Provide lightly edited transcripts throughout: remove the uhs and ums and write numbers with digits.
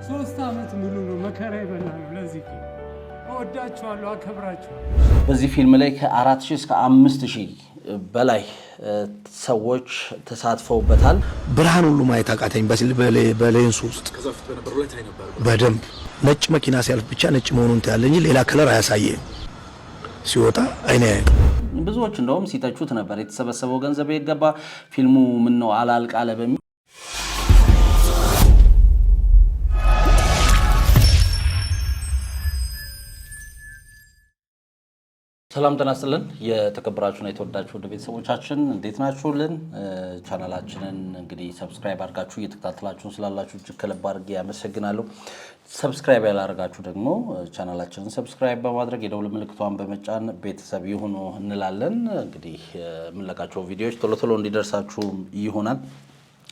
3 ዓመት ሙሉ ነው መከራ ይበላል። ለዚህ እወዳቸዋለሁ፣ አከብራቸዋለሁ። በዚህ ፊልም ላይ ከ4000 እስከ 5000 በላይ ሰዎች ተሳትፈውበታል። ብርሃን ሁሉ ማየት አቃተኝ በሌንስ ውስጥ በደንብ ነጭ መኪና ሲያልፍ ብቻ ነጭ መሆኑን ታያለኝ፣ ሌላ ከለር አያሳየም። ሲወጣ አይኔ ብዙዎች እንደውም ሲተቹት ነበር። የተሰበሰበው ገንዘብ ይገባ ፊልሙ ምን ነው አላልቃለ በሚል ሰላም ጤና ይስጥልን። የተከበራችሁና የተወዳችሁ ወደ ቤተሰቦቻችን እንዴት ናችሁልን? ቻናላችንን እንግዲህ ሰብስክራይብ አድርጋችሁ እየተከታተላችሁን ስላላችሁ እጅግ ከልብ አድርጌ አመሰግናለሁ። ሰብስክራይብ ያላደረጋችሁ ደግሞ ቻናላችንን ሰብስክራይብ በማድረግ የደውል ምልክቷን በመጫን ቤተሰብ ይሁኑ እንላለን። እንግዲህ የምንለቃቸው ቪዲዮዎች ቶሎ ቶሎ እንዲደርሳችሁ ይሆናል።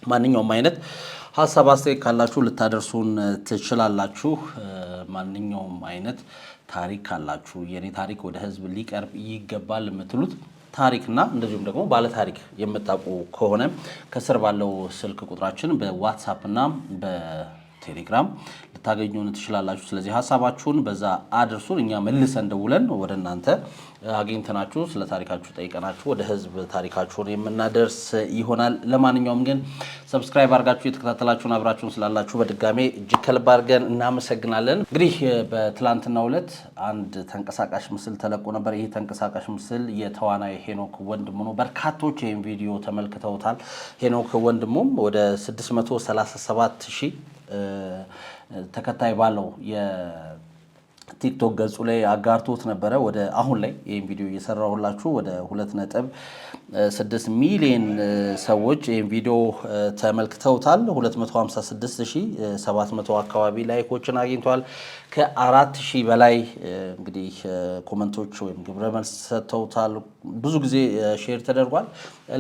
ማንኛውም አይነት ሀሳብ አስተያየት ካላችሁ ልታደርሱን ትችላላችሁ። ማንኛውም አይነት ታሪክ ካላችሁ የኔ ታሪክ ወደ ህዝብ ሊቀርብ ይገባል የምትሉት ታሪክና እንደዚሁም ደግሞ ባለ ታሪክ የምታውቁ ከሆነ ከስር ባለው ስልክ ቁጥራችን በዋትስአፕ እና በቴሌግራም ልታገኙን ትችላላችሁ። ስለዚህ ሀሳባችሁን በዛ አድርሱን። እኛ መልሰን ደውለን ወደ እናንተ አግኝተናችሁ ስለ ታሪካችሁ ጠይቀናችሁ ወደ ህዝብ ታሪካችሁን የምናደርስ ይሆናል። ለማንኛውም ግን ሰብስክራይብ አድርጋችሁ የተከታተላችሁን አብራችሁን ስላላችሁ በድጋሜ እጅግ ከልብ አድርገን እናመሰግናለን። እንግዲህ በትላንትናው ዕለት አንድ ተንቀሳቃሽ ምስል ተለቆ ነበር። ይህ ተንቀሳቃሽ ምስል የተዋናይ ሄኖክ ወንድሙ ነው። በርካቶች ይህን ቪዲዮ ተመልክተውታል። ሄኖክ ወንድሙም ወደ 637,000 ተከታይ ባለው ቲክቶክ ገጹ ላይ አጋርቶት ነበረ። ወደ አሁን ላይ ይሄን ቪዲዮ እየሰራሁላችሁ ወደ 2.6 ሚሊዮን ሰዎች ይሄን ቪዲዮ ተመልክተውታል። 256,700 አካባቢ ላይኮችን አግኝቷል። ከ4000 በላይ እንግዲህ ኮመንቶች ወይም ግብረ መልስ ሰጥተውታል። ብዙ ጊዜ ሼር ተደርጓል።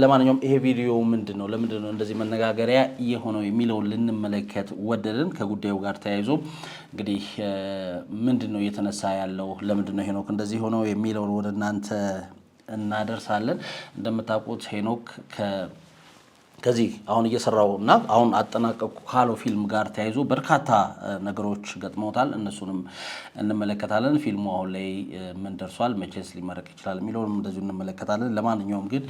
ለማንኛውም ይሄ ቪዲዮ ምንድነው ለምንድነው እንደዚህ መነጋገሪያ የሆነው የሚለውን ልንመለከት ወደድን። ከጉዳዩ ጋር ተያይዞ እንግዲህ ምንድነው እየተነሳ ያለው ለምንድነው ሄኖክ እንደዚህ ሆነው የሚለውን ወደ እናንተ እናደርሳለን። እንደምታውቁት ሄኖክ ከዚህ አሁን እየሰራውና አሁን አጠናቀቁ ካለው ፊልም ጋር ተያይዞ በርካታ ነገሮች ገጥመውታል። እነሱንም እንመለከታለን። ፊልሙ አሁን ላይ ምን ደርሷል፣ መቼስ ሊመረቅ ይችላል የሚለውንም እንደዚሁ እንመለከታለን። ለማንኛውም ግን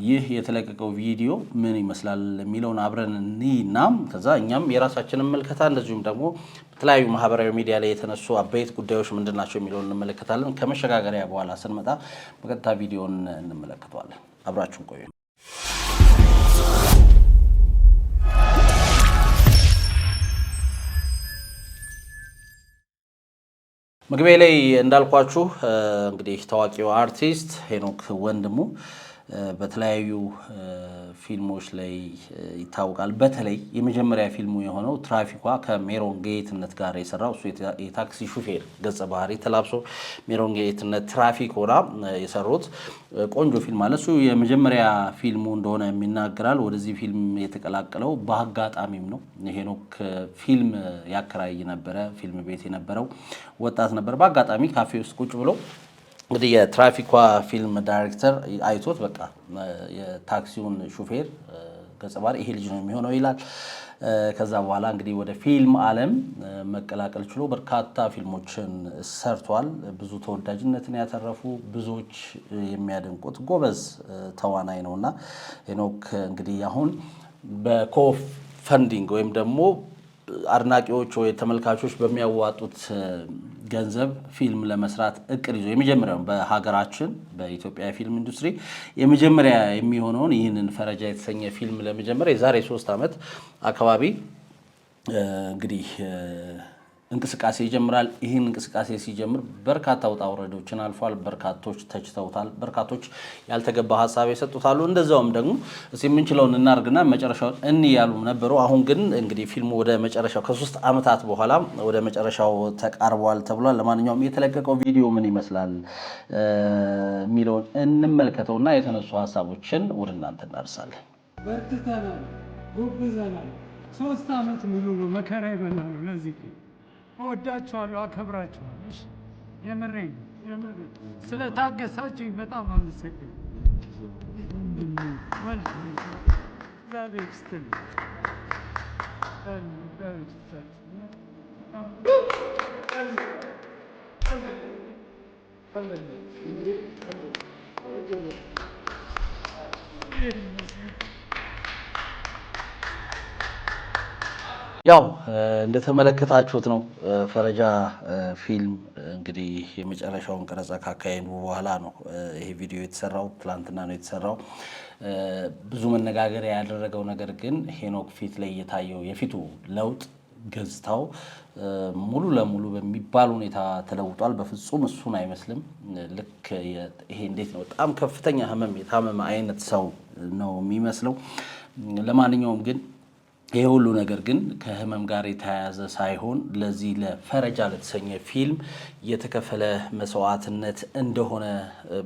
ይህ የተለቀቀው ቪዲዮ ምን ይመስላል የሚለውን አብረን እንይና ከዛ እኛም የራሳችንን መልከታ እንደዚሁም ደግሞ በተለያዩ ማህበራዊ ሚዲያ ላይ የተነሱ አበይት ጉዳዮች ምንድናቸው የሚለውን እንመለከታለን። ከመሸጋገሪያ በኋላ ስንመጣ በቀጥታ ቪዲዮን እንመለከተዋለን። አብራችሁን ቆዩ። መግቢያ ላይ እንዳልኳችሁ እንግዲህ ታዋቂው አርቲስት ሄኖክ ወንድሙ በተለያዩ ፊልሞች ላይ ይታወቃል። በተለይ የመጀመሪያ ፊልሙ የሆነው ትራፊኳ ከሜሮን ጌትነት ጋር የሰራው እሱ የታክሲ ሹፌር ገጸ ባህሪ ተላብሶ ሜሮን ጌትነት ትራፊክ ሆና የሰሩት ቆንጆ ፊልም አለ። እሱ የመጀመሪያ ፊልሙ እንደሆነ የሚናገራል። ወደዚህ ፊልም የተቀላቀለው በአጋጣሚም ነው። ሄኖክ ፊልም ያከራይ ነበረ፣ ፊልም ቤት የነበረው ወጣት ነበር። በአጋጣሚ ካፌ ውስጥ ቁጭ ብሎ እንግዲህ የትራፊኳ ፊልም ዳይሬክተር አይቶት በቃ የታክሲውን ሹፌር ገጸ ባህሪ ይሄ ልጅ ነው የሚሆነው ይላል። ከዛ በኋላ እንግዲህ ወደ ፊልም ዓለም መቀላቀል ችሎ በርካታ ፊልሞችን ሰርቷል። ብዙ ተወዳጅነትን ያተረፉ ብዙዎች የሚያደንቁት ጎበዝ ተዋናይ ነውና ሄኖክ እንግዲህ አሁን በኮፈንዲንግ ወይም ደግሞ አድናቂዎች ወይ ተመልካቾች በሚያዋጡት ገንዘብ ፊልም ለመስራት እቅድ ይዞ የመጀመሪያው በሀገራችን በኢትዮጵያ ፊልም ኢንዱስትሪ የመጀመሪያ የሚሆነውን ይህንን ፈረጃ የተሰኘ ፊልም ለመጀመር የዛሬ 3 ዓመት አካባቢ እንግዲህ እንቅስቃሴ ይጀምራል። ይህን እንቅስቃሴ ሲጀምር በርካታ ውጣ ውረዶችን አልፏል። በርካቶች ተችተውታል። በርካቶች ያልተገባ ሀሳብ ይሰጡታሉ። እንደዛውም ደግሞ እስኪ የምንችለውን እናርግና መጨረሻውን እንያሉ ነበሩ። አሁን ግን እንግዲህ ፊልሙ ወደ መጨረሻው ከ3 ዓመታት በኋላ ወደ መጨረሻው ተቃርቧል ተብሏል። ለማንኛውም የተለቀቀው ቪዲዮ ምን ይመስላል የሚለውን እንመልከተውና የተነሱ ሀሳቦችን ወደ እናንተ እናርሳለን። በርትተናል፣ ጎብዘናል። 3 ዓመት ሙሉ ነው መከራ ይበላል። ለዚህ እወዳቸዋለሁ፣ አከብራቸዋለሁ። የምሬን ስለታገሳችሁኝ በጣም አመሰግናለሁ። ያው እንደተመለከታችሁት ነው ፈረጃ ፊልም እንግዲህ የመጨረሻውን ቀረጻ ካካሄዱ በኋላ ነው ይሄ ቪዲዮ የተሰራው። ትላንትና ነው የተሰራው። ብዙ መነጋገሪያ ያደረገው ነገር ግን ሄኖክ ፊት ላይ የታየው የፊቱ ለውጥ ገጽታው ሙሉ ለሙሉ በሚባል ሁኔታ ተለውጧል። በፍጹም እሱን አይመስልም። ልክ ይሄ እንዴት ነው በጣም ከፍተኛ ህመም የታመመ አይነት ሰው ነው የሚመስለው። ለማንኛውም ግን ይሄ ሁሉ ነገር ግን ከህመም ጋር የተያያዘ ሳይሆን ለዚህ ለፈረጃ ለተሰኘ ፊልም የተከፈለ መስዋዕትነት እንደሆነ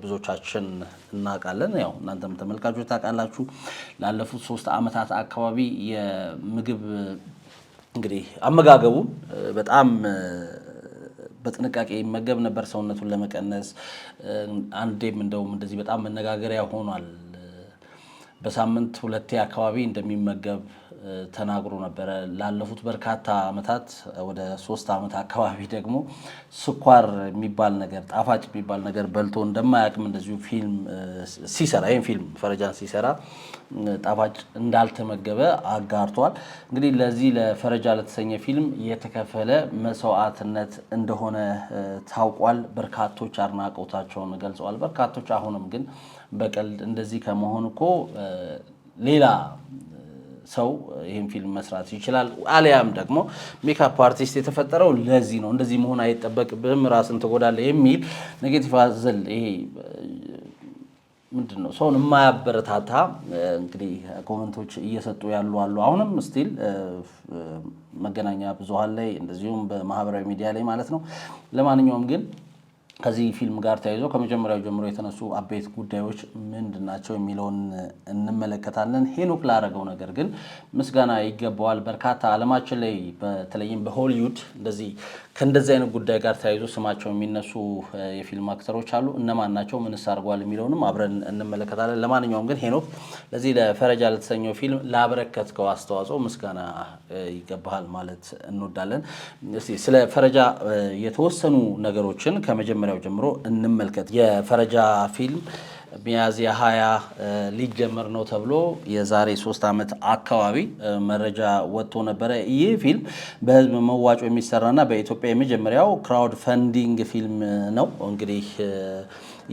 ብዙዎቻችን እናውቃለን። ያው እናንተም ተመልካቾች ታውቃላችሁ። ላለፉት 3 ዓመታት አካባቢ የምግብ እንግዲህ አመጋገቡን በጣም በጥንቃቄ ይመገብ ነበር ሰውነቱን ለመቀነስ። አንዴም እንደውም እንደዚህ በጣም መነጋገሪያ ሆኗል። በሳምንት 2 አካባቢ እንደሚመገብ ተናግሮ ነበረ። ላለፉት በርካታ ዓመታት ወደ 3 ዓመት አካባቢ ደግሞ ስኳር የሚባል ነገር ጣፋጭ የሚባል ነገር በልቶ እንደማያውቅም እንደዚሁ ፊልም ሲሰራ ይሄን ፊልም ፈረጃን ሲሰራ ጣፋጭ እንዳልተመገበ አጋርቷል። እንግዲህ ለዚህ ለፈረጃ ለተሰኘ ፊልም የተከፈለ መስዋዕትነት እንደሆነ ታውቋል። በርካቶች አድናቆታቸውን ገልጸዋል። በርካቶች አሁንም ግን በቀልድ እንደዚህ ከመሆን እኮ ሌላ ሰው ይሄን ፊልም መስራት ይችላል፣ አሊያም ደግሞ ሜካፕ አርቲስት የተፈጠረው ለዚህ ነው፣ እንደዚህ መሆን አይጠበቅብህም፣ ራስን ትጎዳለህ የሚል ኔጌቲቭ አዘል ይሄ ምንድነው ሰውን የማያበረታታ እንግዲህ ኮሜንቶች እየሰጡ ያሉ አሉ። አሁንም ስቲል መገናኛ ብዙሃን ላይ እንደዚሁም በማህበራዊ ሚዲያ ላይ ማለት ነው። ለማንኛውም ግን ከዚህ ፊልም ጋር ተያይዞ ከመጀመሪያው ጀምሮ የተነሱ አበይት ጉዳዮች ምንድናቸው የሚለውን እንመለከታለን። ሄኖክ ላደረገው ነገር ግን ምስጋና ይገባዋል። በርካታ ዓለማችን ላይ በተለይም በሆሊውድ እንደዚህ ከእንደዚህ አይነት ጉዳይ ጋር ተያይዞ ስማቸው የሚነሱ የፊልም አክተሮች አሉ። እነማን ናቸው? ምንስ አድርገዋል? የሚለውንም አብረን እንመለከታለን። ለማንኛውም ግን ሄኖክ ለዚህ ለፈረጃ ለተሰኘው ፊልም ላበረከትከው አስተዋጽኦ ምስጋና ይገባሃል ማለት እንወዳለን። እስቲ ስለ ፈረጃ የተወሰኑ ነገሮችን ከመጀመሪያው ጀምሮ እንመልከት። የፈረጃ ፊልም ሚያዝያ 20 ሊጀመር ነው ተብሎ የዛሬ 3 ዓመት አካባቢ መረጃ ወጥቶ ነበረ። ይህ ፊልም በህዝብ መዋጮ የሚሰራና በኢትዮጵያ የመጀመሪያው ክራውድ ፈንዲንግ ፊልም ነው። እንግዲህ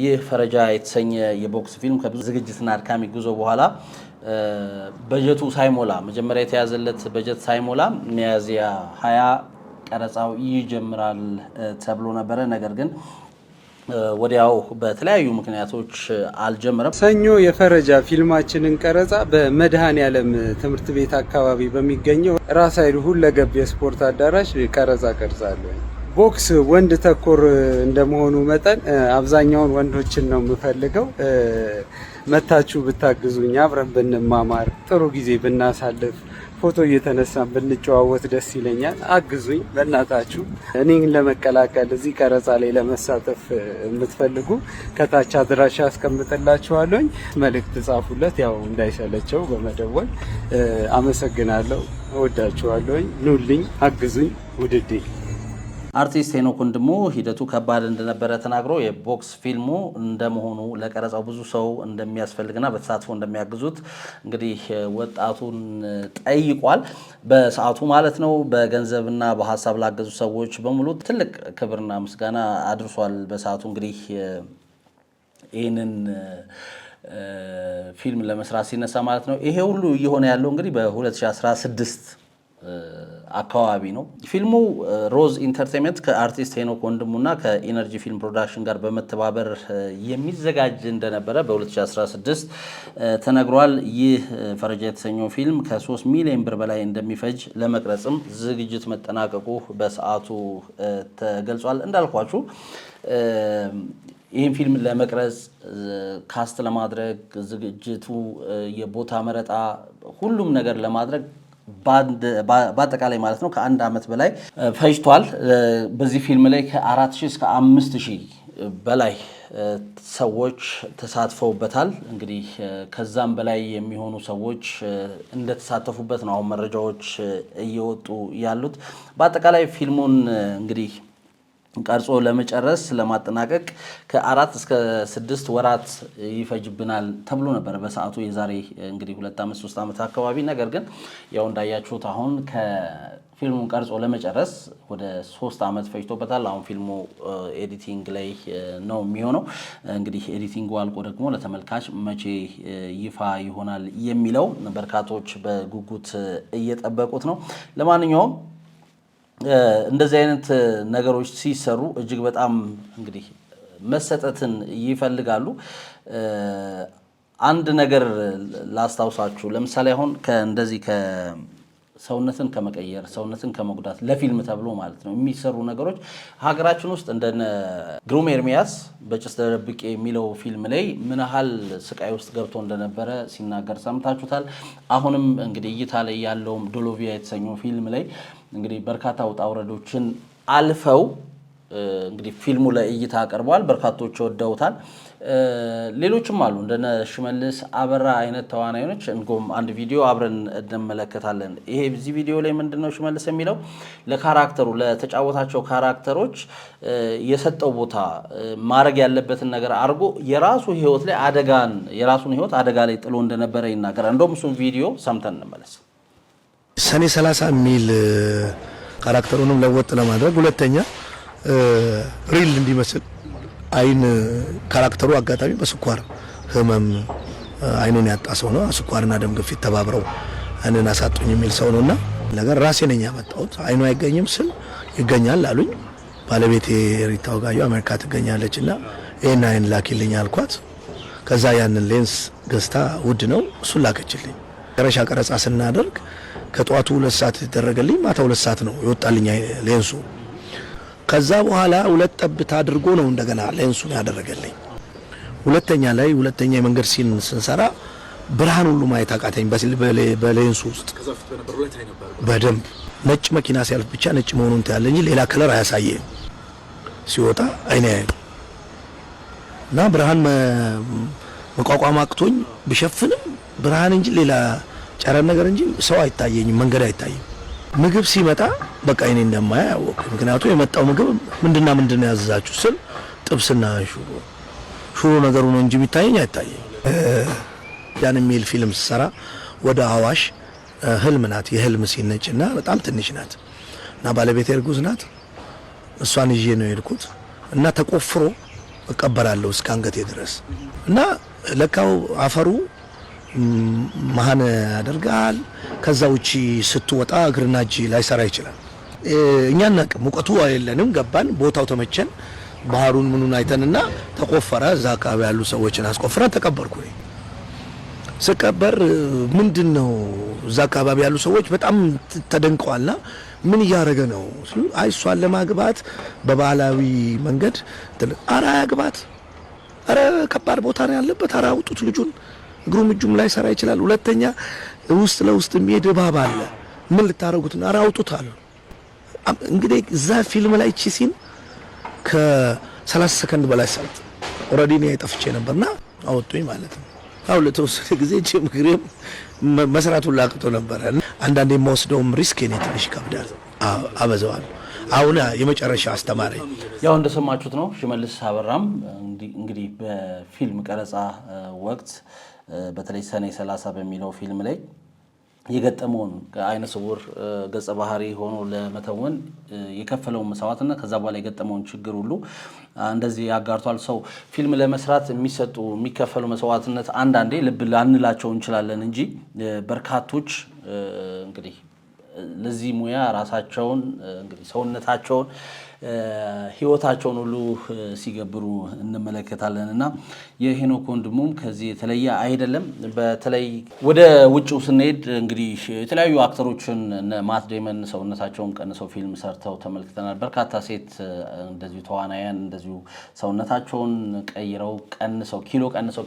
ይህ ፈረጃ የተሰኘ የቦክስ ፊልም ከብዙ ዝግጅትና አድካሚ ጉዞ በኋላ በጀቱ ሳይሞላ መጀመሪያ የተያዘለት በጀት ሳይሞላ ሚያዝያ 20 ቀረጻው ይጀምራል ተብሎ ነበረ። ነገር ግን ወዲያው በተለያዩ ምክንያቶች አልጀመረም። ሰኞ የፈረጃ ፊልማችንን ቀረጻ በመድኃኔዓለም ትምህርት ቤት አካባቢ በሚገኘው ራስ ኃይሉ ሁለገብ የስፖርት አዳራሽ ቀረጻ ቀርጻለሁ። ቦክስ ወንድ ተኮር እንደመሆኑ መጠን አብዛኛውን ወንዶችን ነው የምፈልገው። መታችሁ ብታግዙኝ፣ አብረን ብንማማር፣ ጥሩ ጊዜ ብናሳልፍ፣ ፎቶ እየተነሳን ብንጨዋወት ደስ ይለኛል። አግዙኝ በእናታችሁ። እኔን ለመቀላቀል እዚህ ቀረጻ ላይ ለመሳተፍ የምትፈልጉ ከታች አድራሻ አስቀምጥላችኋለሁኝ። መልእክት ጻፉለት፣ ያው እንዳይሰለቸው በመደወል አመሰግናለሁ። እወዳችኋለሁኝ። ኑልኝ፣ አግዙኝ ውድዴ። አርቲስት ሄኖክ ወንድሙ ሂደቱ ከባድ እንደነበረ ተናግሮ የቦክስ ፊልሙ እንደመሆኑ ለቀረጻው ብዙ ሰው እንደሚያስፈልግና በተሳትፎ እንደሚያግዙት እንግዲህ ወጣቱን ጠይቋል። በሰዓቱ ማለት ነው። በገንዘብና በሀሳብ ላገዙ ሰዎች በሙሉ ትልቅ ክብርና ምስጋና አድርሷል። በሰዓቱ እንግዲህ ይህንን ፊልም ለመስራት ሲነሳ ማለት ነው። ይሄ ሁሉ እየሆነ ያለው እንግዲህ በ2016 አካባቢ ነው። ፊልሙ ሮዝ ኢንተርቴይንመንት ከአርቲስት ሄኖክ ወንድሙና ከኢነርጂ ፊልም ፕሮዳክሽን ጋር በመተባበር የሚዘጋጅ እንደነበረ በ2016 ተነግሯል። ይህ ፈረጃ የተሰኘው ፊልም ከ3 ሚሊዮን ብር በላይ እንደሚፈጅ ለመቅረጽም ዝግጅት መጠናቀቁ በሰዓቱ ተገልጿል። እንዳልኳችሁ ይህን ፊልም ለመቅረጽ ካስት ለማድረግ ዝግጅቱ፣ የቦታ መረጣ፣ ሁሉም ነገር ለማድረግ በአጠቃላይ ማለት ነው ከ1 ዓመት በላይ ፈጅቷል። በዚህ ፊልም ላይ ከ4000 እስከ 5000 በላይ ሰዎች ተሳትፈውበታል። እንግዲህ ከዛም በላይ የሚሆኑ ሰዎች እንደተሳተፉበት ነው አሁን መረጃዎች እየወጡ ያሉት። በአጠቃላይ ፊልሙን እንግዲህ ቀርጾ ለመጨረስ ለማጠናቀቅ ከ4 እስከ 6 ወራት ይፈጅብናል ተብሎ ነበር በሰዓቱ የዛሬ እንግዲህ 2 ዓመት 3 ዓመት አካባቢ። ነገር ግን ያው እንዳያችሁት አሁን ፊልሙን ቀርጾ ለመጨረስ ወደ 3 ዓመት ፈጅቶበታል። አሁን ፊልሙ ኤዲቲንግ ላይ ነው የሚሆነው። እንግዲህ ኤዲቲንጉ አልቆ ደግሞ ለተመልካች መቼ ይፋ ይሆናል የሚለው በርካቶች በጉጉት እየጠበቁት ነው። ለማንኛውም እንደዚህ አይነት ነገሮች ሲሰሩ እጅግ በጣም እንግዲህ መሰጠትን ይፈልጋሉ። አንድ ነገር ላስታውሳችሁ። ለምሳሌ አሁን እንደዚህ ሰውነትን ከመቀየር ሰውነትን ከመጉዳት ለፊልም ተብሎ ማለት ነው የሚሰሩ ነገሮች ሀገራችን ውስጥ እንደነ ግሩም ኤርሚያስ በጭስ ተደብቄ የሚለው ፊልም ላይ ምን ያህል ስቃይ ውስጥ ገብቶ እንደነበረ ሲናገር ሰምታችሁታል። አሁንም እንግዲህ እይታ ላይ ያለውም ዶሎቪያ የተሰኘው ፊልም ላይ እንግዲህ በርካታ ውጣ ውረዶችን አልፈው እንግዲህ ፊልሙ ለእይታ ቀርቧል። በርካቶች ወደውታል። ሌሎችም አሉ እንደነ ሽመልስ አበራ አይነት ተዋናዮች። እንጎም አንድ ቪዲዮ አብረን እንመለከታለን። ይሄ እዚህ ቪዲዮ ላይ ምንድነው ሽመልስ የሚለው ለካራክተሩ ለተጫወታቸው ካራክተሮች የሰጠው ቦታ ማድረግ ያለበትን ነገር አድርጎ የራሱን ህይወት አደጋ ላይ ጥሎ እንደነበረ ይናገራል። እንደውም እሱን ቪዲዮ ሰምተን እንመለስ። ሰኔ 30 የሚል ካራክተሩንም ለወጥ ለማድረግ ሁለተኛ ሪል እንዲመስል አይን ካራክተሩ አጋጣሚ በስኳር ህመም አይኑን ያጣ ሰው ነው። ስኳርና ደም ግፊት ተባብረው አይንን አሳጡኝ የሚል ሰው ነውና ነገር ራሴ ነኝ ያመጣሁት። አይኑ አይገኝም ስል ይገኛል አሉኝ። ባለቤቴ ሪታ ወጋዩ አሜሪካ ትገኛለችና ይሄን አይን ላኪልኝ አልኳት። ከዛ ያንን ሌንስ ገዝታ ውድ ነው እሱን ላከችልኝ። ቀረሻ ቀረጻ ስናደርግ ከጧቱ 2 ሰዓት ተደረገልኝ። ማታ 2 ሰዓት ነው ይወጣልኝ ሌንሱ። ከዛ በኋላ 2 ጠብታ አድርጎ ነው እንደገና ሌንሱን ያደረገልኝ። ሁለተኛ የመንገድ ሲን ስንሰራ ብርሃን ሁሉ ማየት አቃተኝ በሌንሱ ውስጥ። በደንብ ነጭ መኪና ሲያልፍ ብቻ ነጭ መሆኑን ታያለ እንጂ ሌላ ከለር አያሳየም። ሲወጣ አይኔ እና ብርሃን መቋቋም አቅቶኝ ብሸፍንም ብርሃን እንጂ ሌላ ጨረር ነገር እንጂ ሰው አይታየኝም፣ መንገድ አይታየም። ምግብ ሲመጣ በቃ እኔ እንደማያ ያወቅ። ምክንያቱም የመጣው ምግብ ምንድነው ያዘዛችሁ ስል ጥብስና ሹሮ ነገሩ ነው እንጂ ቢታየኝ አይታየኝ። ያን የሚል ፊልም ሰራ ወደ አዋሽ ህልም ናት። የህልም ሲነጭና በጣም ትንሽ ናት እና ባለቤቴ እርጉዝ ናት። እሷን ይዤ ነው የሄድኩት እና ተቆፍሮ እቀበላለሁ እስከ አንገቴ ድረስ እና ለካው አፈሩ መሃን ያደርጋል። ከዛ ውጪ ስትወጣ እግርና እጅ ላይሰራ ይችላል። እኛና ሙቀቱ አይለንም። ገባን፣ ቦታው ተመቸን። ባህሩን ምኑን አይተንና ተቆፈረ። እዛ አካባቢ ያሉ ሰዎችን አስቆፍረን ተቀበርኩ። ስቀበር ምንድነው እዛ አካባቢ ያሉ ሰዎች በጣም ተደንቀዋልና ምን እያደረገ ነው? አይ እሷን ለማግባት በባህላዊ መንገድ አራ ያግባት፣ አረ ከባድ ቦታ ነው ያለበት፣ አራ አውጡት ልጁን፣ እግሩም እጁም ላይ ሰራ ይችላል። ሁለተኛ ውስጥ ለውስጥ የሚሄድ እባብ አለ፣ ምን ልታረጉት ነው? አራ አውጡት አሉ። እንግዲህ እዛ ፊልም ላይ ሲን ከ30 ሰከንድ በላይ ሰዓት ኦሬዲ ነው የጠፍቼ ነበርና አወጡኝ ማለት ነው። አው ለተወሰነ ጊዜ ጅምግሬም መስራቱን ላቅቶ ነበር። አንዳንዴ የምወስደውም ሪስክ እኔ ትንሽ ከብዳል አበዛዋል። አሁን የመጨረሻ አስተማሪ ያው እንደሰማችሁት ነው። ሽመልስ አበራም እንግዲህ በፊልም ቀረጻ ወቅት በተለይ ሰኔ 30 በሚለው ፊልም ላይ የገጠመውን አይነ ስውር ገጸ ባህሪ ሆኖ ለመተወን የከፈለውን መስዋዕትና ከዛ በኋላ የገጠመውን ችግር ሁሉ እንደዚህ ያጋርቷል። ሰው ፊልም ለመስራት የሚከፈሉ መስዋዕትነት አንዳንዴ ልብ ላንላቸው እንችላለን እንጂ በርካቶች እንግዲህ ለዚህ ሙያ ራሳቸውን እንግዲህ ሰውነታቸውን ህይወታቸውን ሁሉ ሲገብሩ እንመለከታለን እና የሄኖክ ወንድሙም ከዚህ የተለየ አይደለም። በተለይ ወደ ውጭው ስንሄድ እንግዲህ የተለያዩ አክተሮችን ማት ዴመን ሰውነታቸውን ቀንሰው ፊልም ሰርተው ተመልክተናል። በርካታ ሴት እንደዚሁ ተዋናያን እንደዚሁ ሰውነታቸውን ቀይረው ቀንሰው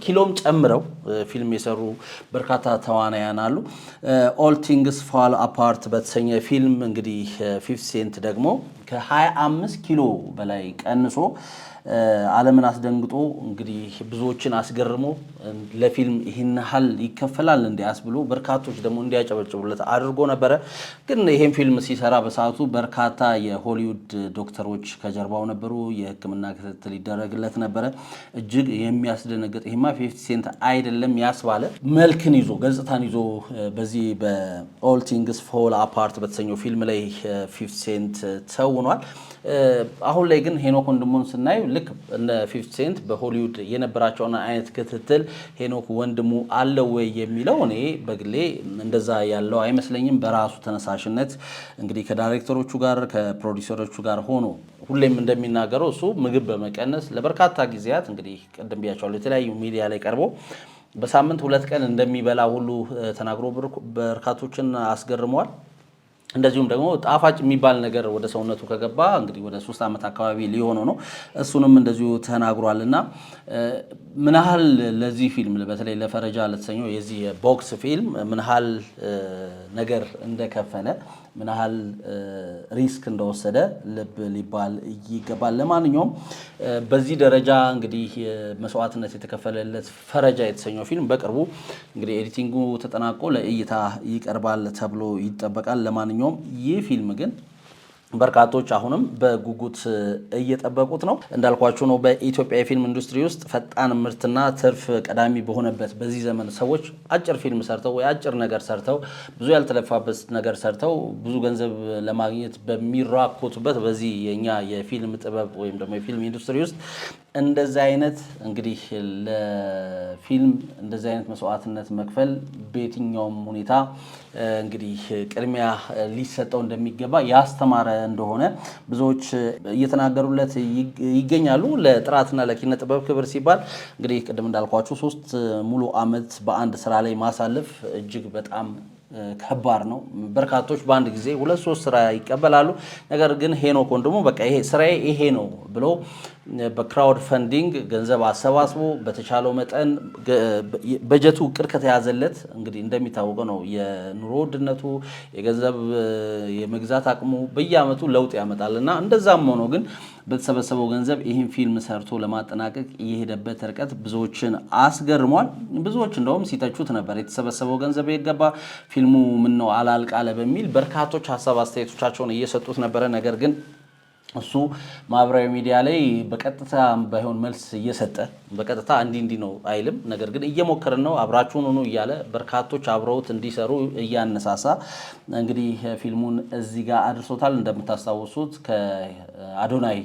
ኪሎም ጨምረው ፊልም የሰሩ በርካታ ተዋናያን አሉ። ኦል ቲንግስ ፋል አፓርት በተሰኘ ፊልም እንግዲህ 50 ሴንት ደግሞ ከ25 ከ5 ኪሎ በላይ ቀንሶ ዓለምን አስደንግጦ እንግዲህ ብዙዎችን አስገርሞ ለፊልም ይህን ያህል ይከፈላል እንዲያስ ብሎ በርካቶች ደግሞ እንዲያጨበጭቡለት አድርጎ ነበረ። ግን ይሄን ፊልም ሲሰራ በሰዓቱ በርካታ የሆሊውድ ዶክተሮች ከጀርባው ነበሩ። የሕክምና ክትትል ይደረግለት ነበረ። እጅግ የሚያስደነግጥ ይሄማ 50 ሴንት አይደለም ያስባለ መልክን ይዞ ገጽታን ይዞ በዚህ በኦል ቲንግስ ፎል አፓርት በተሰኘው ፊልም ላይ 50 ሴንት ተውኗል። አሁን ላይ ግን ሄኖክ ወንድሙን ስናይ ልክ እንደ 50 ሴንት በሆሊውድ የነበራቸውን አይነት ክትትል ሄኖክ ወንድሙ አለው ወይ የሚለው እኔ በግሌ እንደዛ ያለው አይመስለኝም። በራሱ ተነሳሽነት እንግዲህ ከዳይሬክተሮቹ ጋር ከፕሮዲውሰሮቹ ጋር ሆኖ ሁሌም እንደሚናገረው እሱ ምግብ በመቀነስ ለበርካታ ጊዜያት እንግዲህ ቀደም ብያቸዋለሁ የተለያዩ ሚዲያ ላይ ቀርቦ በሳምንት 2 ቀን እንደሚበላ ሁሉ ተናግሮ በርካቶችን አስገርመዋል። እንደዚሁም ደግሞ ጣፋጭ የሚባል ነገር ወደ ሰውነቱ ከገባ እንግዲህ ወደ 3 ዓመት አካባቢ ሊሆነው ነው። እሱንም እንደዚሁ ተናግሯልና ምን ያህል ለዚህ ፊልም በተለይ ለፈረጃ ለተሰኘው የዚህ ቦክስ ፊልም ምን ያህል ነገር እንደከፈለ ምን ያህል ሪስክ እንደወሰደ ልብ ሊባል ይገባል። ለማንኛውም በዚህ ደረጃ እንግዲህ መስዋዕትነት የተከፈለለት ፈረጃ የተሰኘው ፊልም በቅርቡ እንግዲህ ኤዲቲንጉ ተጠናቆ ለእይታ ይቀርባል ተብሎ ይጠበቃል። ለማንኛውም ይህ ፊልም ግን በርካቶች አሁንም በጉጉት እየጠበቁት ነው። እንዳልኳችሁ ነው በኢትዮጵያ የፊልም ኢንዱስትሪ ውስጥ ፈጣን ምርትና ትርፍ ቀዳሚ በሆነበት በዚህ ዘመን ሰዎች አጭር ፊልም ሰርተው ወይ አጭር ነገር ሰርተው ብዙ ያልተለፋበት ነገር ሰርተው ብዙ ገንዘብ ለማግኘት በሚራኮቱበት በዚህ የኛ የፊልም ጥበብ ወይም ደግሞ የፊልም ኢንዱስትሪ ውስጥ እንደዚህ አይነት እንግዲህ ለፊልም እንደዚህ አይነት መስዋዕትነት መክፈል በየትኛውም ሁኔታ እንግዲህ ቅድሚያ ሊሰጠው እንደሚገባ ያስተማረ እንደሆነ ብዙዎች እየተናገሩለት ይገኛሉ። ለጥራትና ለኪነ ጥበብ ክብር ሲባል እንግዲህ ቅድም እንዳልኳችሁ 3 ሙሉ ዓመት በአንድ ስራ ላይ ማሳለፍ እጅግ በጣም ከባድ ነው። በርካቶች በአንድ ጊዜ 2-3 ስራ ይቀበላሉ። ነገር ግን ሄኖክ ወንድሙ በቃ ይሄ ስራዬ ይሄ ነው ብሎ በክራውድ ፈንዲንግ ገንዘብ አሰባስቦ በተቻለው መጠን በጀቱ እቅድ ከተያዘለት እንግዲህ እንደሚታወቀው ነው የኑሮ ውድነቱ የገንዘብ የመግዛት አቅሙ በየአመቱ ለውጥ ያመጣልና እንደዛም ሆኖ ግን በተሰበሰበው ገንዘብ ይህን ፊልም ሰርቶ ለማጠናቀቅ የሄደበት ርቀት ብዙዎችን አስገርሟል። ብዙዎች እንደውም ሲተቹት ነበር። የተሰበሰበው ገንዘብ የገባ ፊልሙ ምን ነው አላልቃለ በሚል በርካቶች ሀሳብ አስተያየቶቻቸውን እየሰጡት ነበረ። ነገር ግን እሱ ማህበራዊ ሚዲያ ላይ በቀጥታ ባይሆን መልስ እየሰጠ በቀጥታ እንዲህ ነው አይልም። ነገር ግን እየሞከርን ነው አብራችሁን ሆኑ እያለ በርካቶች አብረውት እንዲሰሩ እያነሳሳ እንግዲህ ፊልሙን እዚህ ጋር አድርሶታል። እንደምታስታውሱት ከአዶናይ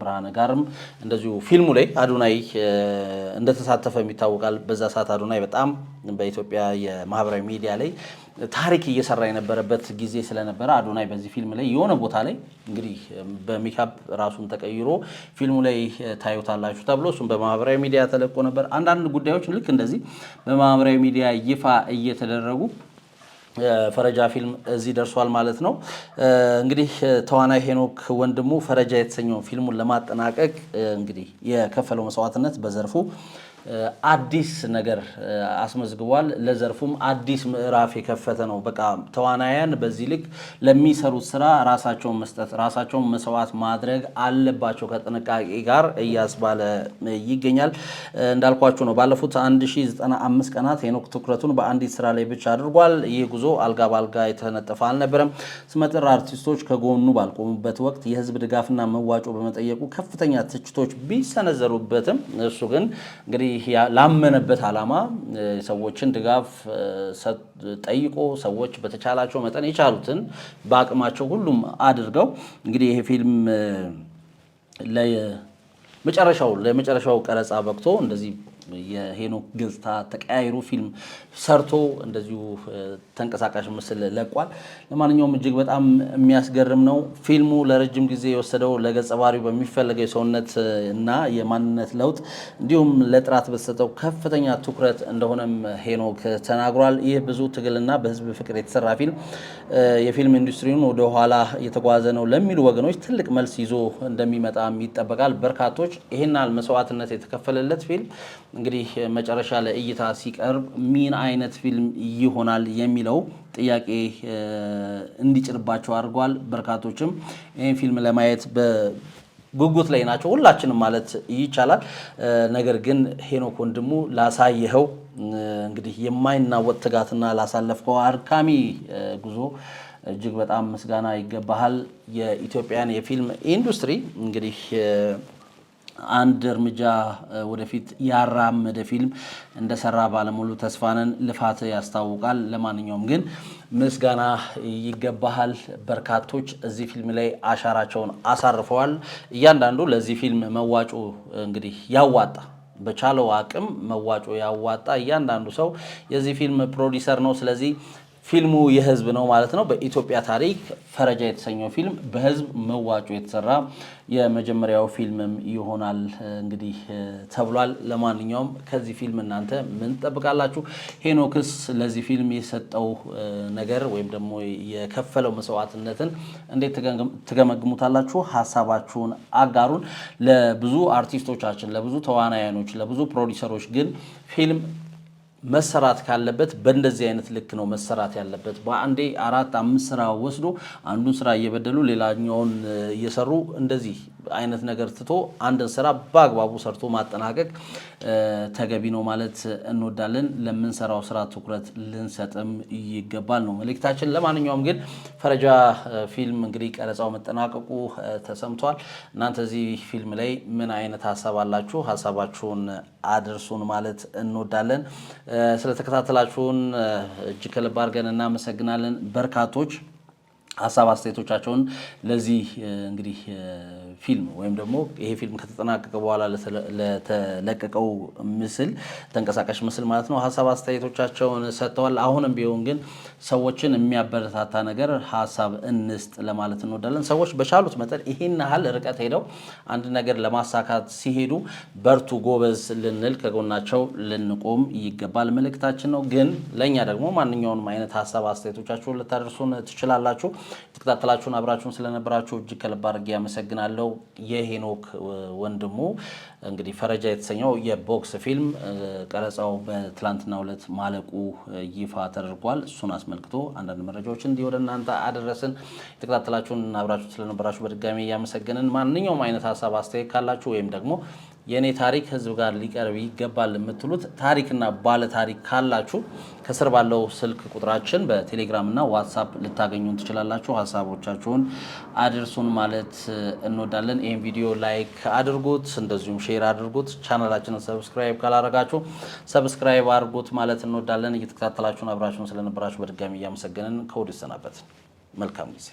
ብርሃነ ጋርም እንደዚሁ ፊልሙ ላይ አዶናይ እንደተሳተፈ ይታወቃል። በዛ ሰዓት አዶናይ በጣም በኢትዮጵያ የማህበራዊ ሚዲያ ላይ ታሪክ እየሰራ የነበረበት ጊዜ ስለነበረ አዶናይ በዚህ ፊልም ላይ የሆነ ቦታ ላይ እንግዲህ በሜካፕ ራሱን ተቀይሮ ፊልሙ ላይ ታዩታላችሁ ተብሎ እሱም በማህበራዊ ሚዲያ ተለቆ ነበር። አንዳንድ ጉዳዮች ልክ እንደዚህ በማህበራዊ ሚዲያ ይፋ እየተደረጉ ፈረጃ ፊልም እዚህ ደርሷል ማለት ነው። እንግዲህ ተዋናይ ሄኖክ ወንድሙ ፈረጃ የተሰኘው ፊልሙን ለማጠናቀቅ እንግዲህ የከፈለው መስዋዕትነት በዘርፉ አዲስ ነገር አስመዝግቧል። ለዘርፉም አዲስ ምዕራፍ የከፈተ ነው። በቃ ተዋናያን በዚህ ልክ ለሚሰሩት ስራ ራሳቸውን መስጠት ራሳቸውን መስዋዕት ማድረግ አለባቸው ከጥንቃቄ ጋር እያስባለ ይገኛል። እንዳልኳችሁ ነው ባለፉት 1095 ቀናት ሄኖክ ትኩረቱን በአንዲት ስራ ላይ ብቻ አድርጓል። ይህ ጉዞ አልጋ ባልጋ የተነጠፈ አልነበረም። ስመጥር አርቲስቶች ከጎኑ ባልቆሙበት ወቅት የህዝብ ድጋፍና መዋጮ በመጠየቁ ከፍተኛ ትችቶች ቢሰነዘሩበትም እሱ ግን እንግዲህ ላመነበት ዓላማ ሰዎችን ድጋፍ ጠይቆ ሰዎች በተቻላቸው መጠን የቻሉትን በአቅማቸው ሁሉም አድርገው እንግዲህ ይሄ ፊልም ለመጨረሻው ቀረጻ በቅቶ እንደዚህ የሄኖክ ገጽታ ተቀያይሮ ፊልም ሰርቶ እንደዚሁ ተንቀሳቃሽ ምስል ለቋል። ለማንኛውም እጅግ በጣም የሚያስገርም ነው። ፊልሙ ለረጅም ጊዜ የወሰደው ለገጸ ባህሪው በሚፈልገው የሰውነት እና የማንነት ለውጥ እንዲሁም ለጥራት በተሰጠው ከፍተኛ ትኩረት እንደሆነም ሄኖክ ተናግሯል። ይህ ብዙ ትግልና በህዝብ ፍቅር የተሰራ ፊልም የፊልም ኢንዱስትሪውን ወደ ኋላ እየተጓዘ ነው ለሚሉ ወገኖች ትልቅ መልስ ይዞ እንደሚመጣም ይጠበቃል። በርካቶች ይህን ያህል መስዋዕትነት የተከፈለለት ፊልም እንግዲህ መጨረሻ ለእይታ ሲቀርብ ምን አይነት ፊልም ይሆናል የሚለው ጥያቄ እንዲጭርባቸው አድርጓል። በርካቶችም ይህን ፊልም ለማየት በጉጉት ላይ ናቸው፣ ሁላችንም ማለት ይቻላል። ነገር ግን ሄኖክ ወንድሙ ላሳየኸው እንግዲህ የማይናወጥ ትጋትና ላሳለፍከው አድካሚ ጉዞ እጅግ በጣም ምስጋና ይገባሃል። የኢትዮጵያን የፊልም ኢንዱስትሪ እንግዲህ አንድ እርምጃ ወደፊት ያራመደ ፊልም እንደሰራ ባለሙሉ ተስፋነን። ልፋት ያስታውቃል። ለማንኛውም ግን ምስጋና ይገባሃል። በርካቶች እዚህ ፊልም ላይ አሻራቸውን አሳርፈዋል። እያንዳንዱ ለዚህ ፊልም መዋጮ እንግዲህ ያዋጣ በቻለው አቅም መዋጮ ያዋጣ እያንዳንዱ ሰው የዚህ ፊልም ፕሮዲሰር ነው። ስለዚህ ፊልሙ የህዝብ ነው ማለት ነው። በኢትዮጵያ ታሪክ ፈረጃ የተሰኘው ፊልም በህዝብ መዋጮ የተሰራ የመጀመሪያው ፊልምም ይሆናል እንግዲህ ተብሏል። ለማንኛውም ከዚህ ፊልም እናንተ ምን ትጠብቃላችሁ? ሄኖክስ ለዚህ ፊልም የሰጠው ነገር ወይም ደግሞ የከፈለው መስዋዕትነትን እንዴት ትገመግሙታላችሁ? ሀሳባችሁን አጋሩን። ለብዙ አርቲስቶቻችን፣ ለብዙ ተዋናያኖች፣ ለብዙ ፕሮዲሰሮች ግን ፊልም መሰራት ካለበት በእንደዚህ አይነት ልክ ነው መሰራት ያለበት። በአንዴ 4-5 ስራ ወስዶ አንዱን ስራ እየበደሉ ሌላኛውን እየሰሩ እንደዚህ አይነት ነገር ትቶ አንድን ስራ በአግባቡ ሰርቶ ማጠናቀቅ ተገቢ ነው ማለት እንወዳለን። ለምንሰራው ስራ ትኩረት ልንሰጥም ይገባል ነው መልእክታችን። ለማንኛውም ግን ፈረጃ ፊልም እንግዲህ ቀረጻው መጠናቀቁ ተሰምቷል። እናንተ እዚህ ፊልም ላይ ምን አይነት ሀሳብ አላችሁ? ሀሳባችሁን አድርሱን ማለት እንወዳለን። ስለተከታተላችሁን እጅግ ከልብ አድርገን እናመሰግናለን። በርካቶች ሀሳብ አስተያየቶቻቸውን ለዚህ እንግዲህ ፊልም ወይም ደግሞ ይሄ ፊልም ከተጠናቀቀ በኋላ ለተለቀቀው ምስል ተንቀሳቃሽ ምስል ማለት ነው ሀሳብ አስተያየቶቻቸውን ሰጥተዋል። አሁንም ቢሆን ግን ሰዎችን የሚያበረታታ ነገር ሀሳብ እንስጥ ለማለት እንወዳለን። ሰዎች በቻሉት መጠን ይሄን ያህል ርቀት ሄደው አንድ ነገር ለማሳካት ሲሄዱ በርቱ፣ ጎበዝ ልንል ከጎናቸው ልንቆም ይገባል መልእክታችን ነው። ግን ለእኛ ደግሞ ማንኛውንም አይነት ሀሳብ አስተያየቶቻችሁን ልታደርሱን ትችላላችሁ። ተከታተላችሁን አብራችሁን ስለነበራችሁ እጅግ ከልብ አድርጌ አመሰግናለሁ። የሄኖክ ወንድሙ እንግዲህ ፈረጃ የተሰኘው የቦክስ ፊልም ቀረጻው በትላንትናው ዕለት ማለቁ ይፋ ተደርጓል። እሱን አስመልክቶ አንዳንድ መረጃዎችን እንዲህ ወደ እናንተ አደረስን። የተከታተላችሁን አብራችሁን ስለነበራችሁ በድጋሚ እያመሰገንን ማንኛውም አይነት ሀሳብ አስተያየት ካላችሁ ወይም ደግሞ የኔ ታሪክ ህዝብ ጋር ሊቀርብ ይገባል የምትሉት ታሪክና ባለ ታሪክ ካላችሁ ከስር ባለው ስልክ ቁጥራችን በቴሌግራም እና ዋትስአፕ ልታገኙን ትችላላችሁ። ሀሳቦቻችሁን አድርሱን ማለት እንወዳለን። ይህን ቪዲዮ ላይክ አድርጉት፣ እንደዚሁም ሼር አድርጉት። ቻናላችንን ሰብስክራይብ ካላረጋችሁ ሰብስክራይብ አድርጉት ማለት እንወዳለን። እየተከታተላችሁን አብራችሁን ስለነበራችሁ በድጋሚ እያመሰገንን ከወዲሁ ሰናበት። መልካም ጊዜ